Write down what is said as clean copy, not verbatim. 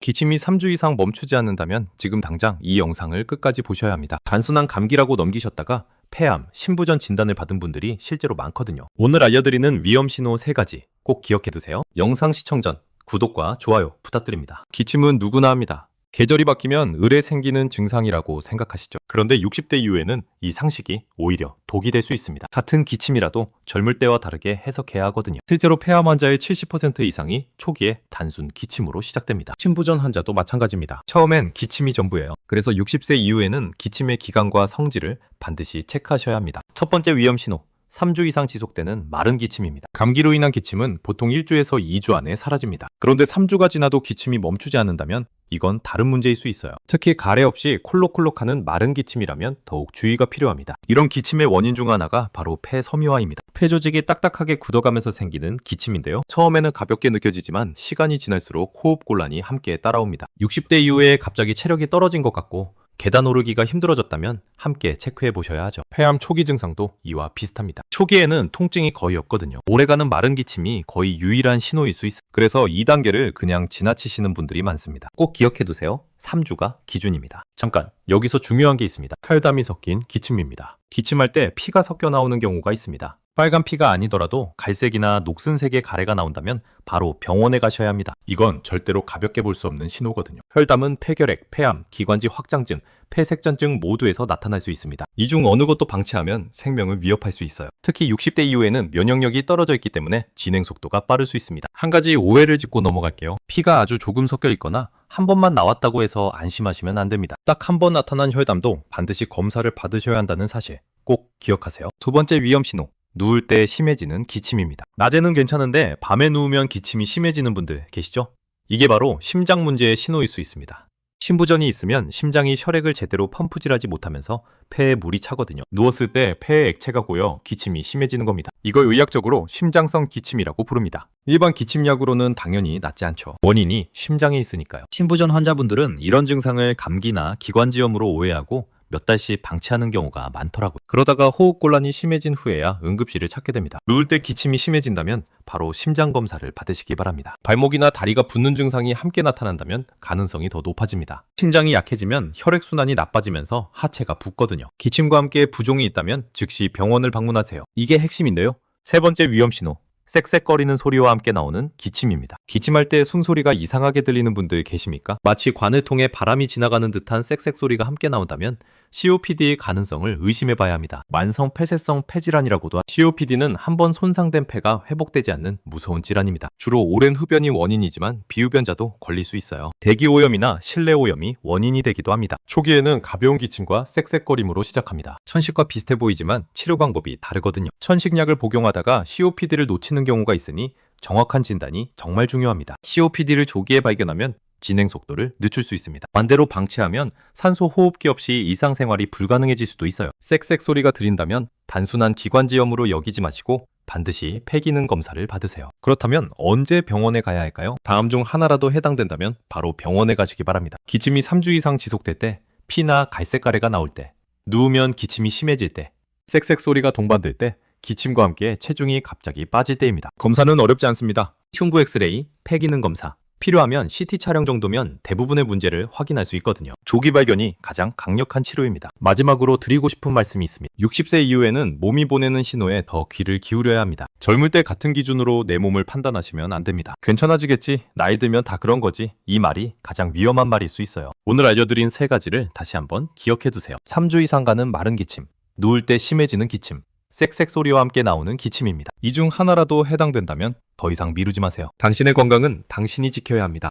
기침이 3주 이상 멈추지 않는다면 지금 당장 이 영상을 끝까지 보셔야 합니다. 단순한 감기라고 넘기셨다가 폐암, 신부전 진단을 받은 분들이 실제로 많거든요. 오늘 알려드리는 위험 신호 3가지 꼭 기억해두세요. 영상 시청 전 구독과 좋아요 부탁드립니다. 기침은 누구나 합니다. 계절이 바뀌면 을에 생기는 증상이라고 생각하시죠. 그런데 60대 이후에는 이 상식이 오히려 독이 될 수 있습니다. 같은 기침이라도 젊을 때와 다르게 해석해야 하거든요. 실제로 폐암 환자의 70% 이상이 초기에 단순 기침으로 시작됩니다. 신부전 환자도 마찬가지입니다. 처음엔 기침이 전부예요. 그래서 60세 이후에는 기침의 기간과 성질을 반드시 체크하셔야 합니다. 첫 번째 위험 신호. 3주 이상 지속되는 마른 기침입니다. 감기로 인한 기침은 보통 1주에서 2주 안에 사라집니다. 그런데 3주가 지나도 기침이 멈추지 않는다면 이건 다른 문제일 수 있어요. 특히 가래 없이 콜록콜록하는 마른 기침이라면 더욱 주의가 필요합니다. 이런 기침의 원인 중 하나가 바로 폐섬유화입니다. 폐 조직이 딱딱하게 굳어가면서 생기는 기침인데요. 처음에는 가볍게 느껴지지만 시간이 지날수록 호흡 곤란이 함께 따라옵니다. 60대 이후에 갑자기 체력이 떨어진 것 같고 계단 오르기가 힘들어졌다면 함께 체크해 보셔야 하죠. 폐암 초기 증상도 이와 비슷합니다. 초기에는 통증이 거의 없거든요. 오래가는 마른 기침이 거의 유일한 신호일 수 있어요. 그래서 2단계를 그냥 지나치시는 분들이 많습니다. 꼭 기억해 두세요. 3주가 기준입니다. 잠깐, 여기서 중요한 게 있습니다. 혈담이 섞인 기침입니다. 기침할 때 피가 섞여 나오는 경우가 있습니다. 빨간 피가 아니더라도 갈색이나 녹슨색의 가래가 나온다면 바로 병원에 가셔야 합니다. 이건 절대로 가볍게 볼 수 없는 신호거든요. 혈담은 폐결핵, 폐암, 기관지 확장증, 폐색전증 모두에서 나타날 수 있습니다. 이 중 어느 것도 방치하면 생명을 위협할 수 있어요. 특히 60대 이후에는 면역력이 떨어져 있기 때문에 진행 속도가 빠를 수 있습니다. 한 가지 오해를 짚고 넘어갈게요. 피가 아주 조금 섞여 있거나 한 번만 나왔다고 해서 안심하시면 안 됩니다. 딱 한 번 나타난 혈담도 반드시 검사를 받으셔야 한다는 사실 꼭 기억하세요. 두 번째 위험 신호. 누울 때 심해지는 기침입니다. 낮에는 괜찮은데 밤에 누우면 기침이 심해지는 분들 계시죠? 이게 바로 심장 문제의 신호일 수 있습니다. 신부전이 있으면 심장이 혈액을 제대로 펌프질하지 못하면서 폐에 물이 차거든요. 누웠을 때 폐에 액체가 고여 기침이 심해지는 겁니다. 이걸 의학적으로 심장성 기침이라고 부릅니다. 일반 기침약으로는 당연히 낫지 않죠. 원인이 심장에 있으니까요. 신부전 환자분들은 이런 증상을 감기나 기관지염으로 오해하고 몇 달씩 방치하는 경우가 많더라고요. 그러다가 호흡곤란이 심해진 후에야 응급실을 찾게 됩니다. 누울 때 기침이 심해진다면 바로 심장검사를 받으시기 바랍니다. 발목이나 다리가 붓는 증상이 함께 나타난다면 가능성이 더 높아집니다. 심장이 약해지면 혈액순환이 나빠지면서 하체가 붓거든요. 기침과 함께 부종이 있다면 즉시 병원을 방문하세요. 이게 핵심인데요. 세 번째 위험 신호. 쌕쌕거리는 소리와 함께 나오는 기침입니다. 기침할 때 숨소리가 이상하게 들리는 분들 계십니까? 마치 관을 통해 바람이 지나가는 듯한 쌕쌕 소리가 함께 나온다면 COPD의 가능성을 의심해봐야 합니다. 만성 폐쇄성 폐질환이라고도 하죠. COPD는 한번 손상된 폐가 회복되지 않는 무서운 질환입니다. 주로 오랜 흡연이 원인이지만 비흡연자도 걸릴 수 있어요. 대기오염이나 실내오염이 원인이 되기도 합니다. 초기에는 가벼운 기침과 쌕쌕거림으로 시작합니다. 천식과 비슷해 보이지만 치료 방법이 다르거든요. 천식약을 복용하다가 COPD를 놓치는 경우가 있으니 정확한 진단이 정말 중요합니다. COPD를 조기에 발견하면 진행 속도를 늦출 수 있습니다. 반대로 방치하면 산소 호흡기 없이 일상생활이 불가능해질 수도 있어요. 쌕쌕 소리가 들린다면 단순한 기관지염으로 여기지 마시고 반드시 폐기능 검사를 받으세요. 그렇다면 언제 병원에 가야 할까요? 다음 중 하나라도 해당된다면 바로 병원에 가시기 바랍니다. 기침이 3주 이상 지속될 때, 피나 갈색 가래가 나올 때, 누우면 기침이 심해질 때, 쌕쌕 소리가 동반될 때, 기침과 함께 체중이 갑자기 빠질 때입니다. 검사는 어렵지 않습니다. 흉부 엑스레이, 폐기능 검사, 필요하면 CT 촬영 정도면 대부분의 문제를 확인할 수 있거든요. 조기 발견이 가장 강력한 치료입니다. 마지막으로 드리고 싶은 말씀이 있습니다. 60세 이후에는 몸이 보내는 신호에 더 귀를 기울여야 합니다. 젊을 때 같은 기준으로 내 몸을 판단하시면 안 됩니다. 괜찮아지겠지, 나이 들면 다 그런 거지, 이 말이 가장 위험한 말일 수 있어요. 오늘 알려드린 3가지를 다시 한번 기억해 두세요. 3주 이상 가는 마른 기침, 누울 때 심해지는 기침, 쌕쌕 소리와 함께 나오는 기침입니다. 이 중 하나라도 해당된다면 더 이상 미루지 마세요. 당신의 건강은 당신이 지켜야 합니다.